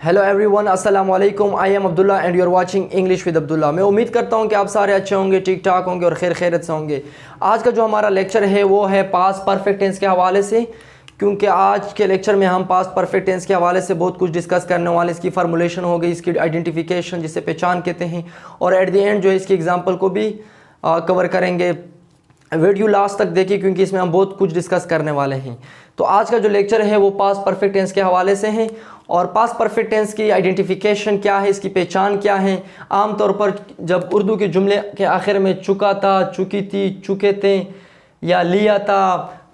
Hello everyone, अस्सलाम वालेकुम। I am Abdullah and you are watching English with Abdullah. मैं उम्मीद करता हूं कि आप सारे अच्छे होंगे, ठीक ठाक होंगे और खैर खैरत से होंगे। आज का जो हमारा लेक्चर है वो है पास्ट परफेक्ट टेंस के हवाले से, क्योंकि आज के लेक्चर में हम पास्ट परफेक्ट टेंस के हवाले से बहुत कुछ डिस्कस करने वाले। इसकी फार्मूलेशन हो गई, इसकी आइडेंटिफिकेशन जिसे पहचान कहते हैं, और एट द एंड जो है इसकी एग्जाम्पल को भी कवर करेंगे। वीडियो लास्ट तक देखिए क्योंकि इसमें हम बहुत कुछ डिस्कस करने वाले हैं। तो आज का जो लेक्चर है वो पास्ट परफेक्ट टेंस के हवाले से है, और पास्ट परफेक्ट टेंस की आइडेंटिफिकेशन क्या है, इसकी पहचान क्या है। आमतौर पर जब उर्दू के जुमले के आखिर में चुका था, चुकी थी, चुके थे या लिया था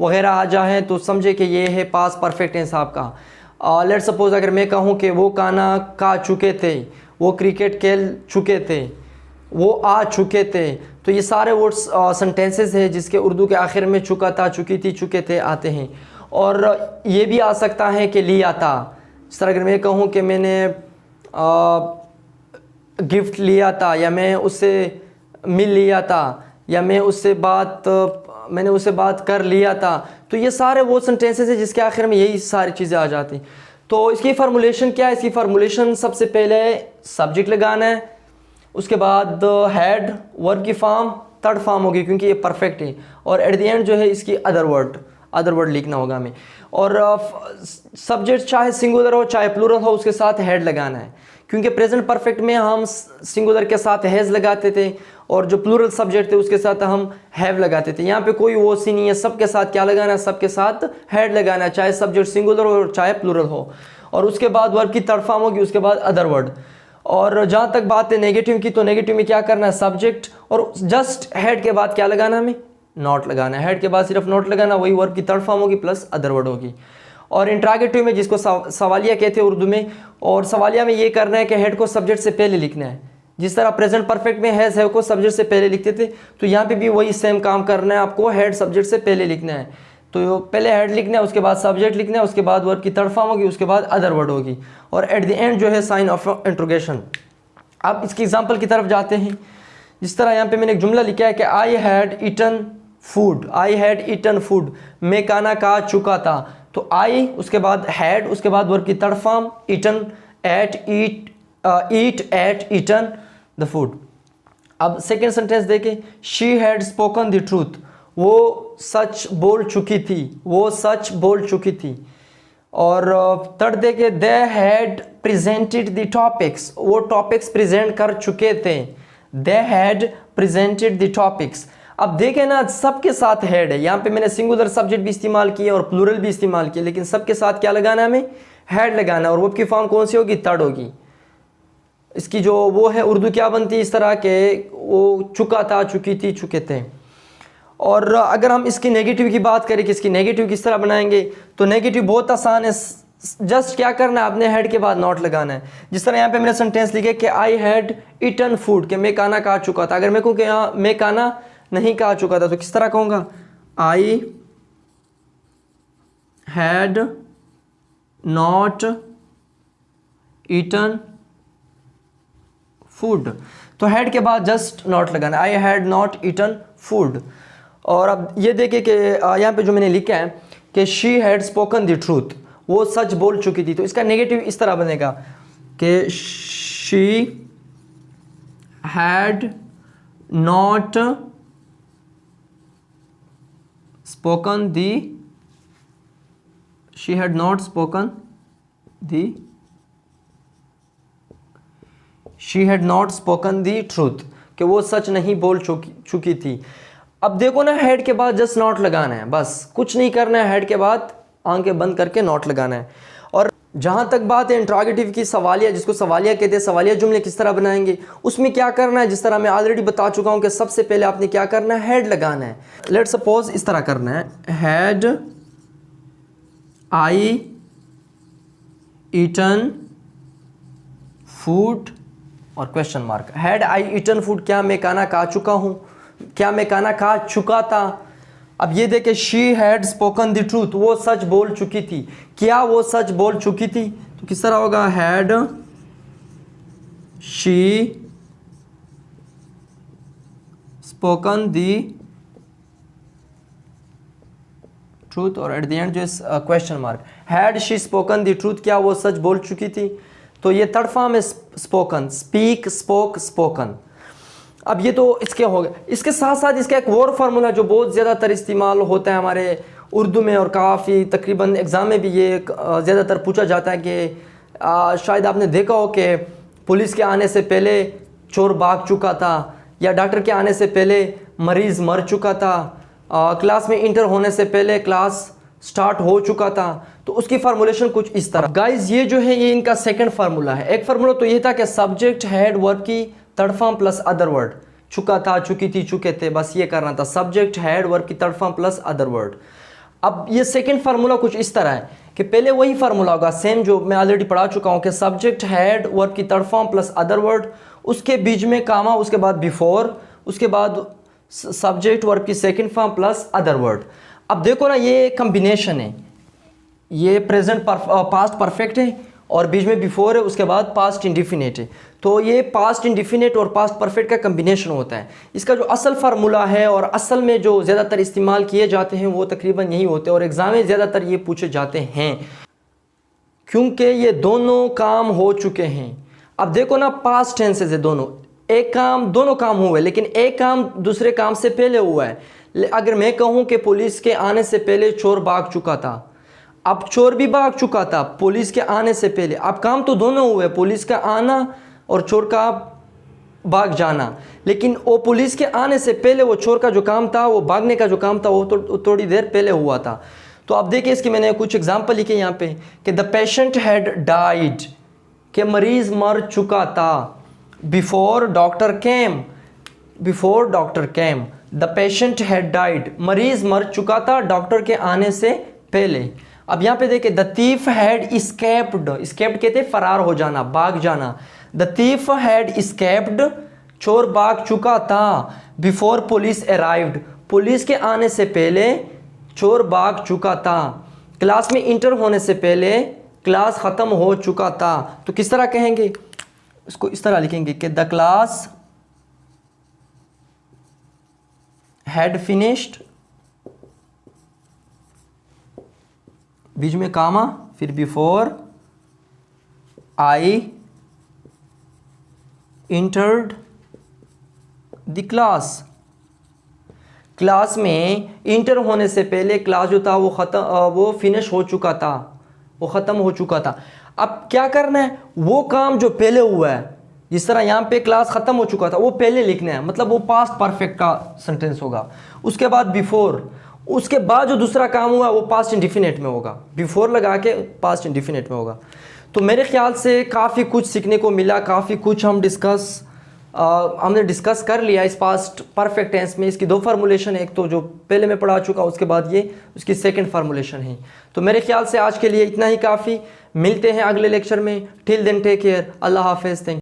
वगैरह आ जाए तो समझे कि ये है पास्ट परफेक्ट टेंस आपका। लेट सपोज अगर मैं कहूँ कि वो खाना खा चुके थे, वो क्रिकेट खेल चुके थे, वो आ चुके थे, तो ये सारे वर्ड्स सेंटेंसेस है जिसके उर्दू के आखिर में चुका था, चुकी थी, चुके थे आते हैं। और ये भी आ सकता है कि लिया था। जिस तरह अगर मैं कहूँ कि मैंने गिफ्ट लिया था, या मैं उससे मिल लिया था, या मैंने उससे बात कर लिया था, तो ये सारे वो सेंटेंसेस है जिसके आखिर में यही सारी चीज़ें आ जाती। तो इसकी फार्मूलेशन क्या है? इसकी फार्मूलेशन सबसे पहले सब्जेक्ट लगाना है, उसके बाद हेड, वर्ब की फॉर्म, थर्ड फॉर्म होगी क्योंकि ये परफेक्ट है, और एट द एंड जो है इसकी अदर वर्ड लिखना होगा हमें। और सब्जेक्ट चाहे सिंगुलर हो चाहे प्लूरल हो, उसके साथ हेड लगाना है, क्योंकि प्रेजेंट परफेक्ट में हम सिंगुलर के साथ हैज़ लगाते थे, और जो प्लूरल सब्जेक्ट थे उसके साथ हम हैव लगाते थे। यहाँ पे कोई वो सी नहीं है, सबके साथ क्या लगाना है? सबके साथ हेड लगाना है, चाहे सब्जेक्ट सिंगुलर हो चाहे प्लूरल हो। और उसके बाद वर्ब की थर्ड फॉर्म होगी, उसके बाद अदर वर्ड। और जहाँ तक बात है नेगेटिव की, तो नेगेटिव में क्या करना है? सब्जेक्ट और जस्ट हेड के बाद क्या लगाना है? हमें नॉट लगाना है। हेड के बाद सिर्फ नॉट लगाना, वही वर्ब की थर्ड फॉर्म होगी प्लस अदर वर्ड होगी। और इंट्रागेटिव में, जिसको सवालिया कहते हैं उर्दू में, और सवालिया में ये करना है कि हेड को सब्जेक्ट से पहले लिखना है। जिस तरह प्रेजेंट परफेक्ट में हैव को सब्जेक्ट से पहले लिखते थे, तो यहाँ पे भी वही सेम काम करना है आपको, हेड सब्जेक्ट से पहले लिखना है। तो पहले हेड लिखना है, उसके बाद सब्जेक्ट लिखना है, उसके बाद वर्ब की थर्ड फॉर्म होगी, उसके बाद अदर वर्ड होगी, और एट द एंड जो है साइन ऑफ इंट्रोगेशन। अब इसकी एग्जाम्पल की तरफ जाते हैं। जिस तरह यहाँ पे मैंने एक जुमला लिखा है कि I had eaten food, I had eaten food, मैं खाना खा चुका था। तो आई, उसके बाद हैड, उसके बाद वर्ब की third form eaten, eat ate eaten the food. अब सेकेंड सेंटेंस देखें, she had spoken the truth, वो सच बोल चुकी थी, वो सच बोल चुकी थी। और थर्ड देखे, they had presented the topics, वो टॉपिक्स प्रेजेंट कर चुके थे, they had presented the topics. अब देखें ना, सबके साथ हेड है। यहाँ पे मैंने सिंगुलर सब्जेक्ट भी इस्तेमाल किया और प्लूरल भी इस्तेमाल किया, लेकिन सबके साथ क्या लगाना है? हमें हेड लगाना है। और वर्ब की फॉर्म कौन सी होगी? थर्ड होगी। इसकी जो वो है उर्दू क्या बनती है इस तरह के, वो चुका था, चुकी थी, चुके थे। और अगर हम इसकी नेगेटिव की बात करें कि इसकी नेगेटिव किस तरह बनाएंगे, तो नेगेटिव बहुत आसान है। जस्ट क्या करना है? अपने हेड के बाद नॉट लगाना है। जिस तरह यहाँ पे मैंने सेंटेंस लिखे कि आई हैड ईटन फूड, कि मैं खाना खा चुका था। अगर मैं कहूँ कि यहाँ मैं खाना नहीं खा चुका था, तो किस तरह कहूँगा? I had not eaten food, तो हेड के बाद जस्ट नॉट लगाना, I had not eaten food. और अब ये देखिए कि यहाँ पे जो मैंने लिखा है कि she had spoken the truth, वो सच बोल चुकी थी, तो इसका नेगेटिव इस तरह बनेगा कि she had not spoken the, she had not spoken the, she had not spoken the truth, कि वो सच नहीं बोल चुकी थी। अब देखो ना, हेड के बाद जस्ट नॉट लगाना है, बस कुछ नहीं करना है। हेड के बाद आंखें बंद करके नॉट लगाना है। और जहाँ तक बात है इंट्रोगेटिव की, सवालिया, जिसको सवालिया कहते हैं, सवालिया जुमले किस तरह बनाएंगे, उसमें क्या करना है? जिस तरह मैं ऑलरेडी बता चुका हूँ कि सबसे पहले आपने क्या करना है? हेड लगाना है। लेट सपोज इस तरह करना है, हैड आई ईटन फूड और question mark. Had I eaten food, क्या मैं खाना खा चुका हूँ, क्या मैं खाना खा चुका था। अब ये देखे, she had spoken the truth, वो सच बोल चुकी थी, क्या वो सच बोल चुकी थी? तो किस तरह होगा? Had she spoken the truth, और एट द एंड जो question mark, had she spoken the truth, क्या वो सच बोल चुकी थी। तो ये थर्ड फॉर्म है स्पोकन, स्पीक, स्पोक, स्पोकन। अब ये तो इसके हो गए। इसके साथ साथ इसका एक और फार्मूला जो बहुत ज़्यादातर इस्तेमाल होता है हमारे उर्दू में और काफ़ी तकरीबन एग्ज़ाम में भी ये ज़्यादातर पूछा जाता है कि शायद आपने देखा हो कि पुलिस के आने से पहले चोर भाग चुका था, या डॉक्टर के आने से पहले मरीज़ मर चुका था, क्लास में इंटर होने से पहले क्लास स्टार्ट हो चुका था। तो उसकी फार्मूलेशन कुछ इस तरह। गाइज ये जो है ये इनका सेकंड फार्मूला है। एक फार्मूला तो ये था कि सब्जेक्ट हेड वर्ब की third form plus other word, चुका था, चुकी थी, चुके थे, बस ये करना था, सब्जेक्ट हेड वर्ब की third form plus other word. अब ये सेकंड फार्मूला कुछ इस तरह है कि पहले वही फार्मूला होगा सेम जो मैं ऑलरेडी पढ़ा चुका हूँ कि सब्जेक्ट हेड वर्ब की third form plus other word, उसके बीच में कामा, उसके बाद बिफोर, उसके बाद सब्जेक्ट वर्ब की second form plus other word. अब देखो ना ये कम्बिनेशन है, ये प्रेजेंट पास्ट परफेक्ट है और बीच में बिफोर है, उसके बाद पास्ट इंडिफिनिट है। तो ये पास्ट इंडिफिनिट और पास्ट परफेक्ट का कम्बिनेशन होता है। इसका जो असल फार्मूला है और असल में जो ज़्यादातर इस्तेमाल किए जाते हैं वो तकरीबन यही होते हैं और एग्ज़ाम में ज़्यादातर ये पूछे जाते हैं क्योंकि ये दोनों काम हो चुके हैं। अब देखो ना पास्ट टेंसेस है दोनों, एक काम, दोनों काम हुए लेकिन एक काम दूसरे काम से पहले हुआ है। अगर मैं कहूँ कि पुलिस के आने से पहले चोर भाग चुका था, अब चोर भी भाग चुका था पुलिस के आने से पहले, अब काम तो दोनों हुए, पुलिस का आना और चोर का भाग जाना, लेकिन वो पुलिस के आने से पहले वो चोर का जो काम था, वो भागने का जो काम था, वो तो थोड़ी देर पहले हुआ था। तो अब देखिए इसकी मैंने कुछ एग्जांपल लिखे यहाँ पे कि द पेशेंट हैड डाइड, कि मरीज़ मर चुका था, before doctor came, before doctor came, the patient had died, मरीज़ मर चुका था डॉक्टर के आने से पहले। अब यहाँ पे देखिए द थीफ हैड इस्केप्ड, इस्केप्ड कहते हैं फरार हो जाना, भाग जाना, द थीफ हैड इस्केप्ड, चोर भाग चुका था, बिफोर पुलिस अराइव्ड, पुलिस के आने से पहले चोर भाग चुका था, क्लास में इंटर होने से पहले क्लास ख़त्म हो चुका था। तो किस तरह कहेंगे इसको, इस तरह लिखेंगे कि द क्लास हैड फिनिश्ड, बीच में कामा, फिर before I entered the class, class में इंटर होने से पहले क्लास जो था वो फिनिश हो चुका था, वो ख़त्म हो चुका था। अब क्या करना है, वो काम जो पहले हुआ है, जिस तरह यहाँ पे क्लास ख़त्म हो चुका था वो पहले लिखना है, मतलब वो पास्ट परफेक्ट का सेंटेंस होगा। उसके बाद बिफोर, उसके बाद जो दूसरा काम हुआ वो पास्ट इंडिफिनिट में होगा, बिफोर लगा के पास्ट इंडिफिनिट में होगा। तो मेरे ख्याल से काफ़ी कुछ सीखने को मिला, काफ़ी कुछ हमने डिस्कस कर लिया इस पास्ट परफेक्ट टेंस में। इसकी दो फार्मूलेशन है, एक तो जो पहले मैं पढ़ा चुका, उसके बाद ये उसकी सेकंड फार्मूलेशन है। तो मेरे ख्याल से आज के लिए इतना ही काफ़ी। मिलते हैं अगले लेक्चर में। टिल देन टेक केयर, अल्लाह हाफिज़।